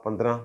15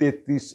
33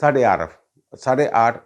8.5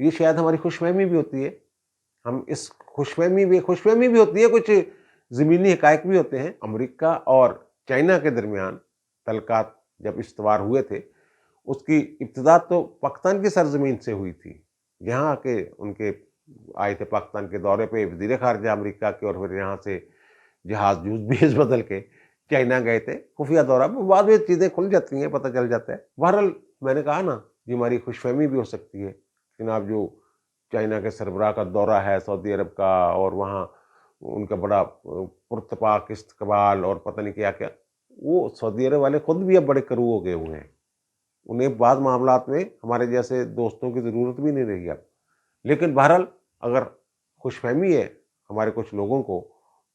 یہ شاید ہماری خوش فہمی بھی ہوتی ہے، ہم اس خوش فہمی بھی ہوتی ہے، کچھ زمینی حقائق بھی ہوتے ہیں۔ امریکہ اور چائنا کے درمیان تعلقات جب استوار ہوئے تھے، اس کی ابتدا تو پاکستان کی سرزمین سے ہوئی تھی، یہاں کے ان کے آئے تھے پاکستان کے دورے پہ وزیر خارجہ امریکہ کے، اور پھر یہاں سے جہاز جوز بیس بدل کے چائنا گئے تھے خفیہ دورہ پہ، بعد میں چیزیں کھل جاتی ہیں، پتہ چل جاتا ہے۔ بہرحال میں نے کہا نا، یہ ہماری خوش فہمی بھی ہو سکتی ہے۔ جناب جو چائنا کے سربراہ کا دورہ ہے سعودی عرب کا، اور وہاں ان کا بڑا پرتپاک استقبال اور پتہ نہیں کیا کیا، وہ سعودی عرب والے خود بھی اب بڑے کرو ہو گئے ہوئے ہیں، انہیں بعض معاملات میں ہمارے جیسے دوستوں کی ضرورت بھی نہیں رہی اب۔ لیکن بہرحال اگر خوش فہمی ہے ہمارے کچھ لوگوں کو،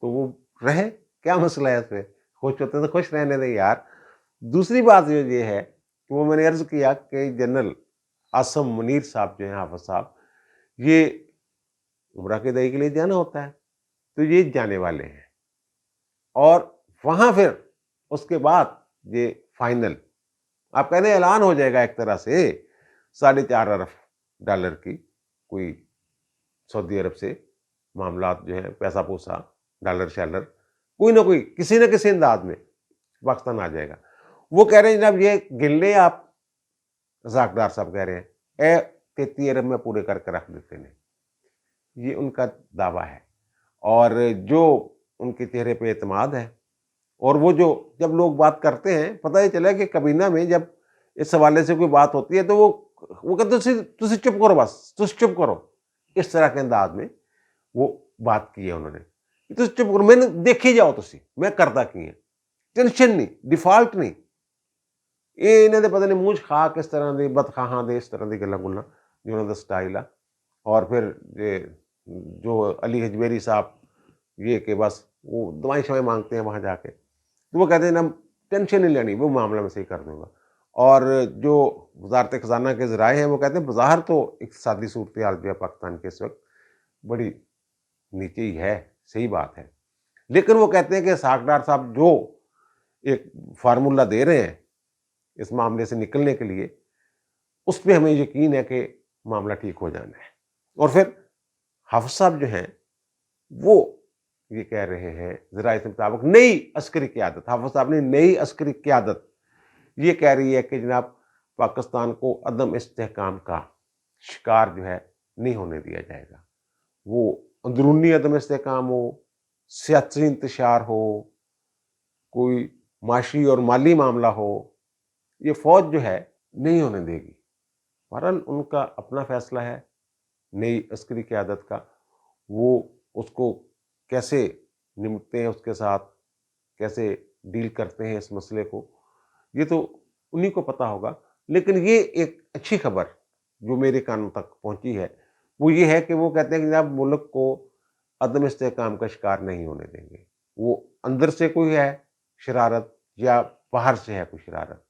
تو وہ رہے، کیا مسئلہ ہے اس میں؟ خوش ہوتے تو خوش رہنے دیں یار۔ دوسری بات یہ ہے کہ وہ میں نے عرض کیا کہ جنرل عاصم منیر صاحب جو ہیں، حافظ صاحب، یہ عمرہ کے دعائی کے لیے جانا ہوتا ہے، تو یہ جانے والے ہیں، اور وہاں پھر اس کے بعد یہ فائنل آپ کہتے ہیں اعلان ہو جائے گا ایک طرح سے $4.5 ارب کی کوئی سعودی عرب سے معاملات جو ہیں، پیسہ پوسا، ڈالر شالر، کوئی نہ کوئی کسی نہ کسی انداز میں پاکستان آ جائے گا۔ وہ کہہ رہے ہیں جناب یہ گن لیں آپ، رزاق ڈار صاحب کہہ رہے ہیں 33 ارب میں پورے کر کے رکھ دیتے ہیں، یہ ان کا دعویٰ ہے، اور جو ان کے چہرے پہ اعتماد ہے، اور وہ جو جب لوگ بات کرتے ہیں، پتہ ہی چلا کہ کابینہ میں جب اس حوالے سے کوئی بات ہوتی ہے تو وہ کہتے ہیں تسی چپ کرو، بس تسی چپ کرو، اس طرح کے انداز میں وہ بات کی ہے انہوں نے، تسی چپ کرو، میں نے دیکھی جاؤ، تسی میں کرتا کی ہے، ٹینشن نہیں، ڈیفالٹ نہیں، یہ انہیں دے پتہ نہیں مونجھ خواہ کس طرح دے بدخواہاں دے اس طرح دی گلا گلنا جو انہوں نے سٹائل ہے۔ اور پھر جو علی حجویری صاحب، یہ کہ بس وہ دعائیں شوائیں مانگتے ہیں وہاں جا کے، تو وہ کہتے ہیں نا ٹینشن نہیں لینی، وہ معاملہ میں صحیح کر دوں گا۔ اور جو وزارت خزانہ کے ذرائع ہیں وہ کہتے ہیں بظاہر تو اقتصادی صورتحال جو ہے پاکستان کے اس وقت بڑی نیچے ہی ہے، صحیح بات ہے، لیکن وہ کہتے ہیں کہ اسحاق ڈار صاحب جو ایک فارمولہ دے رہے ہیں اس معاملے سے نکلنے کے لیے، اس پہ ہمیں یقین ہے کہ معاملہ ٹھیک ہو جانا ہے۔ اور پھر حافظ صاحب جو ہیں وہ یہ کہہ رہے ہیں ذرائع کے مطابق نئی عسکری قیادت، حافظ صاحب نے نئی عسکری قیادت یہ کہہ رہی ہے کہ جناب پاکستان کو عدم استحکام کا شکار جو ہے نہیں ہونے دیا جائے گا، وہ اندرونی عدم استحکام ہو، سیاسی انتشار ہو، کوئی معاشی اور مالی معاملہ ہو، یہ فوج جو ہے نہیں ہونے دے گی۔ بہرحال ان کا اپنا فیصلہ ہے نئی عسکری قیادت کا، وہ اس کو کیسے نمٹتے ہیں، اس کے ساتھ کیسے ڈیل کرتے ہیں اس مسئلے کو، یہ تو انہی کو پتہ ہوگا۔ لیکن یہ ایک اچھی خبر جو میرے کانوں تک پہنچی ہے وہ یہ ہے کہ وہ کہتے ہیں کہ جناب ملک کو عدم استحکام کا شکار نہیں ہونے دیں گے، وہ اندر سے کوئی ہے شرارت یا باہر سے ہے کوئی شرارت،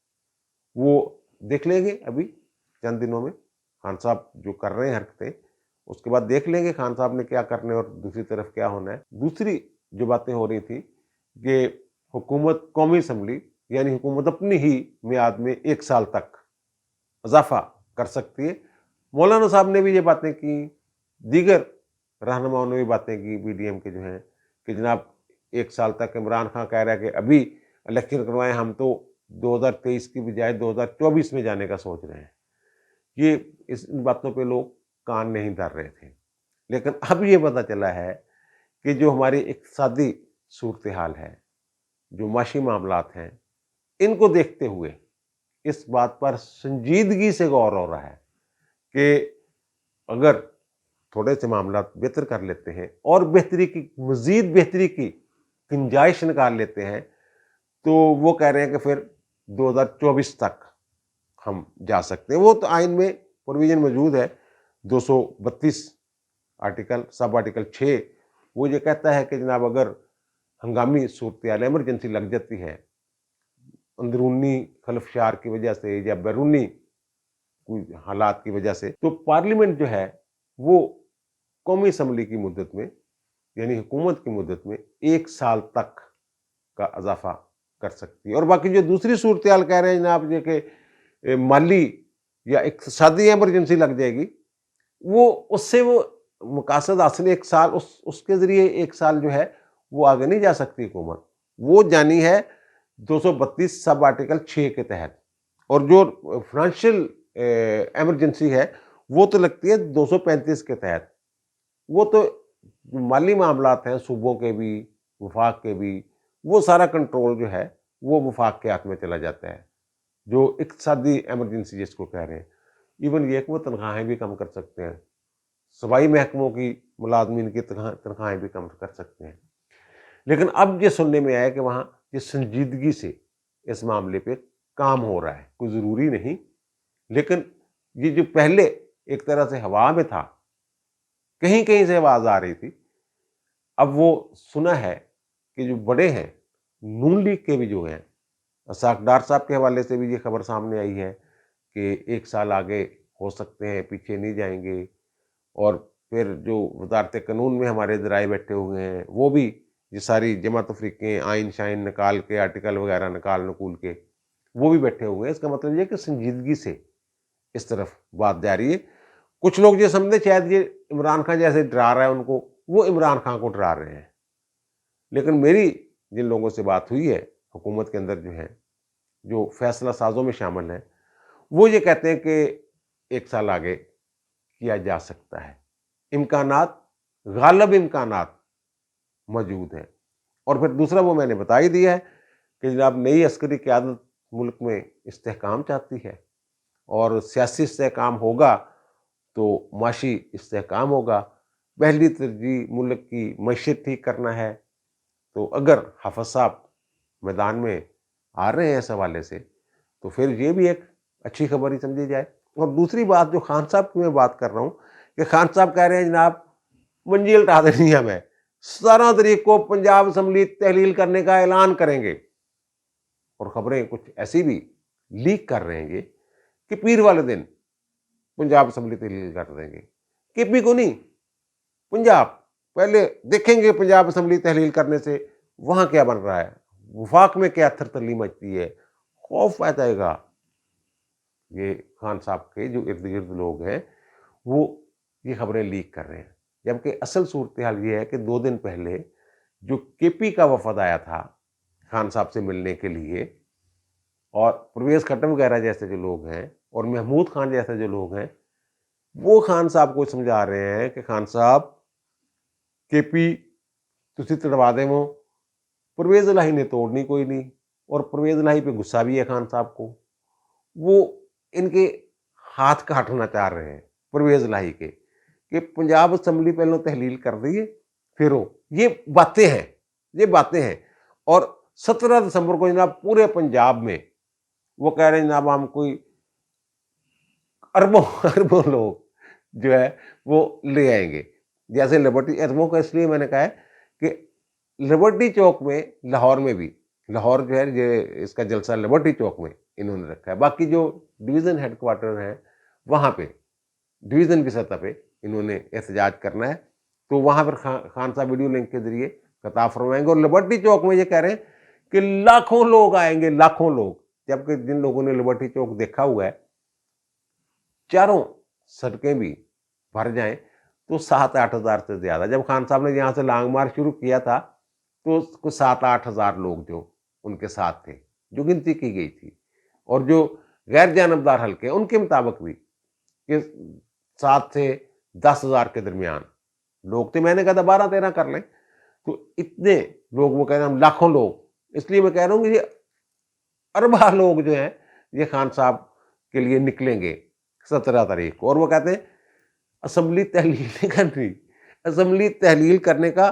وہ دیکھ لیں گے ابھی چند دنوں میں خان صاحب جو کر رہے ہیں حرکتیں، اس کے بعد دیکھ لیں گے خان صاحب نے کیا کرنے اور دوسری طرف کیا ہونا ہے۔ دوسری جو باتیں ہو رہی تھی کہ حکومت قومی اسمبلی یعنی حکومت اپنی ہی میعاد میں 1 سال تک اضافہ کر سکتی ہے، مولانا صاحب نے بھی یہ باتیں کی، دیگر رہنماؤں نے بھی باتیں کی، بی ڈی ایم کے جو ہیں، کہ جناب 1 سال تک عمران خان کہہ رہا ہے کہ ابھی الیکشن کروائیں، ہم تو 2023 کی بجائے 2024 میں جانے کا سوچ رہے ہیں۔ یہ ان باتوں پہ لوگ کان نہیں دھر رہے تھے، لیکن اب یہ پتہ چلا ہے کہ جو ہماری اقتصادی صورتحال ہے، جو معاشی معاملات ہیں، ان کو دیکھتے ہوئے اس بات پر سنجیدگی سے غور ہو رہا ہے کہ اگر تھوڑے سے معاملات بہتر کر لیتے ہیں اور مزید بہتری کی گنجائش نکال لیتے ہیں، تو وہ کہہ رہے ہیں کہ پھر 2024 تک ہم جا سکتے ہیں۔ وہ تو آئین میں پروویژن موجود ہے، 232 آرٹیکل، سب آرٹیکل 6، وہ یہ کہتا ہے کہ جناب اگر ہنگامی صورتحال ایمرجنسی لگ جاتی ہے اندرونی خلفشار کی وجہ سے یا بیرونی کوئی حالات کی وجہ سے، تو پارلیمنٹ جو ہے وہ قومی اسمبلی کی مدت میں یعنی حکومت کی مدت میں 1 سال تک کا اضافہ کر سکتی ہے۔ اور باقی جو دوسری صورتحال کہہ رہے ہیں جناب یہ کہ مالی یا اقتصادی ایمرجنسی لگ جائے گی، وہ اس سے وہ مقاصد حاصل ایک سال اس کے ذریعے ایک سال جو ہے وہ آگے نہیں جا سکتی حکومت. وہ جانی ہے 232 سب آرٹیکل 6 کے تحت. اور جو فائنینشیل ایمرجنسی ہے وہ تو لگتی ہے 235 کے تحت. وہ تو مالی معاملات ہیں صوبوں کے بھی وفاق کے بھی، وہ سارا کنٹرول جو ہے وہ وفاق کے ہاتھ میں چلا جاتا ہے، جو اقتصادی ایمرجنسی جس کو کہہ رہے ہیں. ایون یہ کہ وہ تنخواہیں بھی کم کر سکتے ہیں، صوبائی محکموں کی ملازمین کی تنخواہیں بھی کم کر سکتے ہیں. لیکن اب یہ سننے میں آیا کہ وہاں یہ سنجیدگی سے اس معاملے پہ کام ہو رہا ہے. کوئی ضروری نہیں، لیکن یہ جو پہلے ایک طرح سے ہوا میں تھا، کہیں کہیں سے آواز آ رہی تھی، اب وہ سنا ہے کہ جو بڑے ہیں نون لیگ کے بھی جو ہیں، اسحاق ڈار صاحب کے حوالے سے بھی یہ خبر سامنے آئی ہے کہ ایک سال آگے ہو سکتے ہیں، پیچھے نہیں جائیں گے. اور پھر جو وزارت قانون میں ہمارے ذرائع بیٹھے ہوئے ہیں وہ بھی یہ ساری جمع تفریقیں آئین شائن نکال کے آرٹیکل وغیرہ نکول کے وہ بھی بیٹھے ہوئے ہیں. اس کا مطلب یہ کہ سنجیدگی سے اس طرف بات جاری ہے. کچھ لوگ یہ سمجھتے شاید یہ عمران خان جیسے ڈرا رہا ہے ان کو، وہ عمران خان کو ڈرا رہے ہیں. لیکن میری جن لوگوں سے بات ہوئی ہے حکومت کے اندر جو ہیں، جو فیصلہ سازوں میں شامل ہیں، وہ یہ کہتے ہیں کہ ایک سال آگے کیا جا سکتا ہے. امکانات، غالب امکانات موجود ہیں. اور پھر دوسرا وہ میں نے بتا ہی دیا ہے کہ جناب نئی عسکری قیادت ملک میں استحکام چاہتی ہے، اور سیاسی استحکام ہوگا تو معاشی استحکام ہوگا. پہلی ترجیح ملک کی معیشت ٹھیک کرنا ہے. تو اگر حافظ صاحب میدان میں آ رہے ہیں اس حوالے سے تو پھر یہ بھی ایک اچھی خبر ہی سمجھی جائے. اور دوسری بات جو خان صاحب کی میں بات کر رہا ہوں کہ خان صاحب کہہ رہے ہیں جناب منجیل اٹھا دینی ہے، ہمیں 17 تاریخ کو پنجاب اسمبلی تحلیل کرنے کا اعلان کریں گے. اور خبریں کچھ ایسی بھی لیک کر رہے ہیں یہ کہ پیر والے دن پنجاب اسمبلی تحلیل کر دیں گے. کے پی کو نہیں، پنجاب پہلے دیکھیں گے پنجاب اسمبلی تحلیل کرنے سے وہاں کیا بن رہا ہے، وفاق میں کیا تھر تلی مچتی ہے. خوف آ جائے گا. یہ خان صاحب کے جو ارد گرد لوگ ہیں وہ یہ خبریں لیک کر رہے ہیں، جبکہ اصل صورتحال یہ ہے کہ 2 دن پہلے جو کے پی کا وفد آیا تھا خان صاحب سے ملنے کے لیے، اور پرویز کھٹر وغیرہ جیسے جو لوگ ہیں اور محمود خان جیسے جو لوگ ہیں، وہ خان صاحب کو سمجھا رہے ہیں کہ خان صاحب کے پی تسی تڑوا دے وہ. پرویز الہی نے توڑنی کوئی نہیں، اور پرویز الہی پہ غصہ بھی ہے خان صاحب کو. وہ ان کے ہاتھ کاٹنا چاہ رہے ہیں پرویز الہی کے کہ پنجاب اسمبلی پہلے تحلیل کر دیے پھر ہو. یہ باتیں ہیں. اور 17 دسمبر کو جناب پورے پنجاب میں وہ کہہ رہے ہیں جناب ہم کوئی اربوں لوگ جو ہے وہ لے آئیں گے. جیسے لبرٹی، اربوں کا اس لیے میں نے کہا ہے کہ لبرٹی چوک میں، لاہور میں بھی، لاہور جو ہے یہ اس کا جلسہ لبرٹی چوک میں انہوں نے رکھا ہے. باقی جو ڈویژن ہیڈ کوارٹر ہیں وہاں پہ ڈویژن کی سطح پہ انہوں نے احتجاج کرنا ہے. تو وہاں پر خان صاحب ویڈیو لنک کے ذریعے خطاب فرمائیں گے. اور لبرٹی چوک میں یہ کہہ رہے ہیں کہ لاکھوں لوگ آئیں گے، لاکھوں لوگ. جبکہ جن لوگوں نے لبرٹی چوک دیکھا ہوا ہے، چاروں سڑکیں بھی بھر جائیں تو 7-8 ہزار سے زیادہ. جب خان صاحب نے یہاں سے لانگ مارچ شروع کیا تھا تو کچھ 7-8 ہزار لوگ جو ان کے ساتھ تھے، جو گنتی کی گئی تھی. اور جو غیر جانبدار حلقے ان کے مطابق بھی کہ 7 سے 10 ہزار کے درمیان لوگ تھے. میں نے کہا تھا 12-13 کر لیں. تو اتنے لوگ، وہ کہہ رہے ہیں ہم لاکھوں لوگ. اس لیے میں کہہ رہا ہوں کہ یہ اربا لوگ جو ہیں یہ خان صاحب کے لیے نکلیں گے 17 تاریخ کو. اور وہ کہتے ہیں اسمبلی تحلیل نہیں کرنی، اسمبلی تحلیل کرنے کا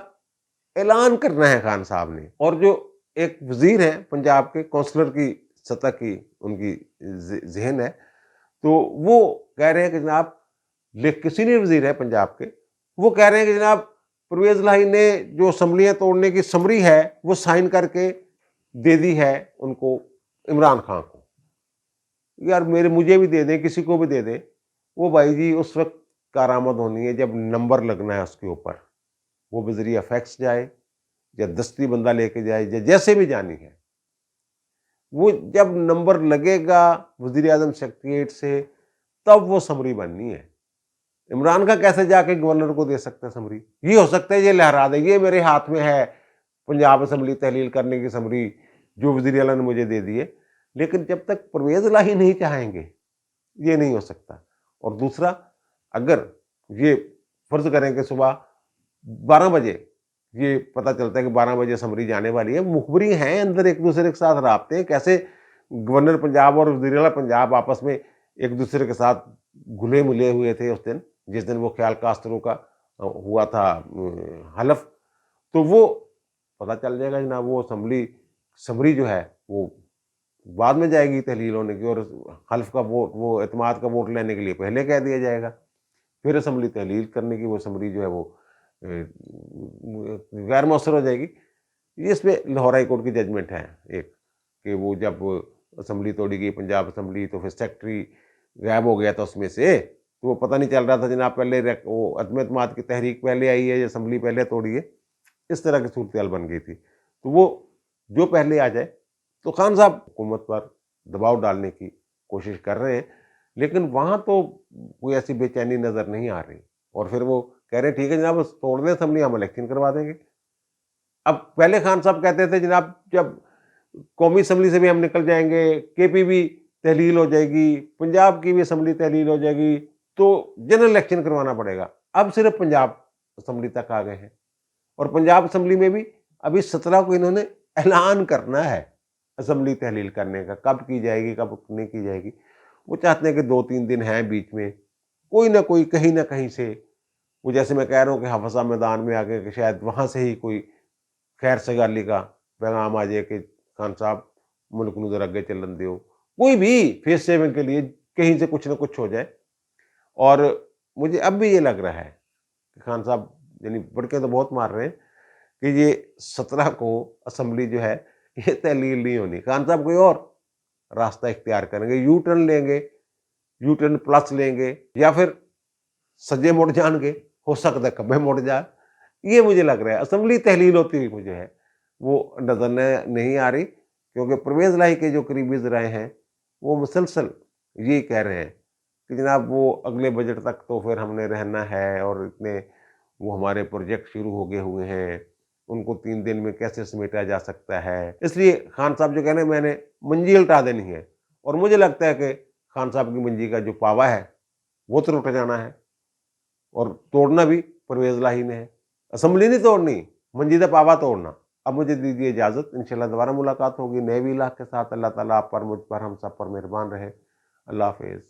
اعلان کرنا ہے خان صاحب نے. اور جو ایک وزیر ہیں پنجاب کے، کونسلر کی سطح کی ان کی ذہن ہے، تو وہ کہہ رہے ہیں کہ جناب سینئر وزیر ہے پنجاب کے، وہ کہہ رہے ہیں کہ جناب پرویز الہی نے جو اسمبلیاں توڑنے کی سمری ہے وہ سائن کر کے دے دی ہے ان کو، عمران خان کو. یار مجھے بھی دے دیں، کسی کو بھی دے دیں. وہ بھائی جی اس وقت کارآمد ہونی ہے جب نمبر لگنا ہے اس کے اوپر. وہ بذریعہ فیکس جائے یا دستی بندہ لے کے جائے یا جیسے بھی جانی ہے، وہ جب نمبر لگے گا وزیر اعظم سیکریٹریٹ سے تب وہ سمری بننی ہے. عمران کا کیسے جا کے گورنر کو دے سکتے ہیں سمری؟ یہ ہو سکتا ہے یہ لہرا دے یہ میرے ہاتھ میں ہے پنجاب اسمبلی تحلیل کرنے کی سمری جو وزیر اعلیٰ نے مجھے دے دیے، لیکن جب تک پرویز الہی نہیں چاہیں گے یہ نہیں ہو سکتا۔ اور دوسرا، اگر یہ فرض کریں کہ صبح 12 بجے یہ پتہ چلتا ہے کہ 12 بجے سمری جانے والی ہے، مخبری ہیں اندر ایک دوسرے کے ساتھ رابطے ہیں، کیسے گورنر پنجاب اور وزیر اعلیٰ پنجاب آپس میں ایک دوسرے کے ساتھ گھلے ملے ہوئے تھے اس دن، جس دن وہ خیال کاسترو کا ہوا تھا حلف، تو وہ پتہ چل جائے گا جناب۔ وہ سمری جو ہے وہ بعد میں جائے گی تحلیل ہونے کی، اور حلف کا ووٹ، وہ اعتماد کا ووٹ لینے کے لیے پہلے کہہ دیا جائے گا، پھر اسمبلی تحلیل کرنے کی وہ سمری جو ہے وہ غیر مؤثر ہو جائے گی۔ اس میں لاہور ہائی کورٹ کی ججمنٹ ہے ایک، کہ وہ جب اسمبلی توڑی گئی پنجاب اسمبلی تو پھر سیکٹری غائب ہو گیا تھا اس میں سے، تو وہ پتہ نہیں چل رہا تھا جناب پہلے وہ عدم اعتماد کی تحریک پہلے آئی ہے یا اسمبلی پہلے توڑی ہے، اس طرح کی صورتحال بن گئی تھی۔ تو وہ جو پہلے آ جائے، تو خان صاحب حکومت پر دباؤ ڈالنے کی کوشش کر رہے ہیں، لیکن وہاں تو کوئی ایسی بے چینی نظر نہیں آ رہی، اور پھر وہ کہہ رہے ہیں ٹھیک ہے جناب توڑ دیں اسمبلی، ہم الیکشن کروا دیں گے۔ اب پہلے خان صاحب کہتے تھے جناب جب قومی اسمبلی سے بھی ہم نکل جائیں گے، کے پی بھی تحلیل ہو جائے گی، پنجاب کی بھی اسمبلی تحلیل ہو جائے گی، تو جنرل الیکشن کروانا پڑے گا۔ اب صرف پنجاب اسمبلی تک آ گئے ہیں، اور پنجاب اسمبلی میں بھی ابھی 17 کو انہوں نے اعلان کرنا ہے اسمبلی تحلیل کرنے کا، کب کی جائے گی کب نہیں کی جائے گی۔ وہ چاہتے ہیں کہ 2-3 دن ہیں بیچ میں، کوئی نہ کوئی کہیں نہ کہیں سے، وہ جیسے میں کہہ رہا ہوں کہ حافظہ میدان میں آگے کہ شاید وہاں سے ہی کوئی خیر سگالی کا پیغام آ جائے کہ خان صاحب ملک نو ذرا اگے چلن دیو، کوئی بھی فیس سیونگ کے لیے کہیں سے کچھ نہ کچھ ہو جائے۔ اور مجھے اب بھی یہ لگ رہا ہے کہ خان صاحب یعنی بڑکے تو بہت مار رہے ہیں کہ یہ 17 کو اسمبلی جو ہے یہ تحلیل نہیں ہونی، خان صاحب کوئی اور راستہ اختیار کریں گے، یو ٹرن لیں گے، یو ٹرن پلس لیں گے، یا پھر سجے مڑ جان گے، ہو سکتا ہے کبے مڑ جائے۔ یہ مجھے لگ رہا ہے اسمبلی تحلیل ہوتی ہوئی مجھے ہے وہ نظر نہیں آ رہی، کیونکہ پرویز الہی کے جو قریبی ذرائع ہیں وہ مسلسل یہ کہہ رہے ہیں کہ جناب وہ اگلے بجٹ تک تو پھر ہم نے رہنا ہے، اور اتنے وہ ہمارے پروجیکٹ شروع ہو گئے ہوئے ہیں، ان کو 3 دن میں کیسے سمیٹا جا سکتا ہے۔ اس لیے خان صاحب جو کہنے ہیں میں نے منجی الٹا دینی ہے، اور مجھے لگتا ہے کہ خان صاحب کی منجی کا جو پاوا ہے وہ تو ٹوٹ جانا ہے، اور توڑنا بھی پرویز الہی نے ہے، اسمبلی نہیں توڑنی، منجی کا پاوا توڑنا۔ اب مجھے دیجیے اجازت، انشاءاللہ دوبارہ ملاقات ہوگی نئے ویلاگ کے ساتھ۔ اللہ تعالیٰ آپ پر، مجھ پر، ہم سب پر مہربان رہے۔ اللہ حافظ۔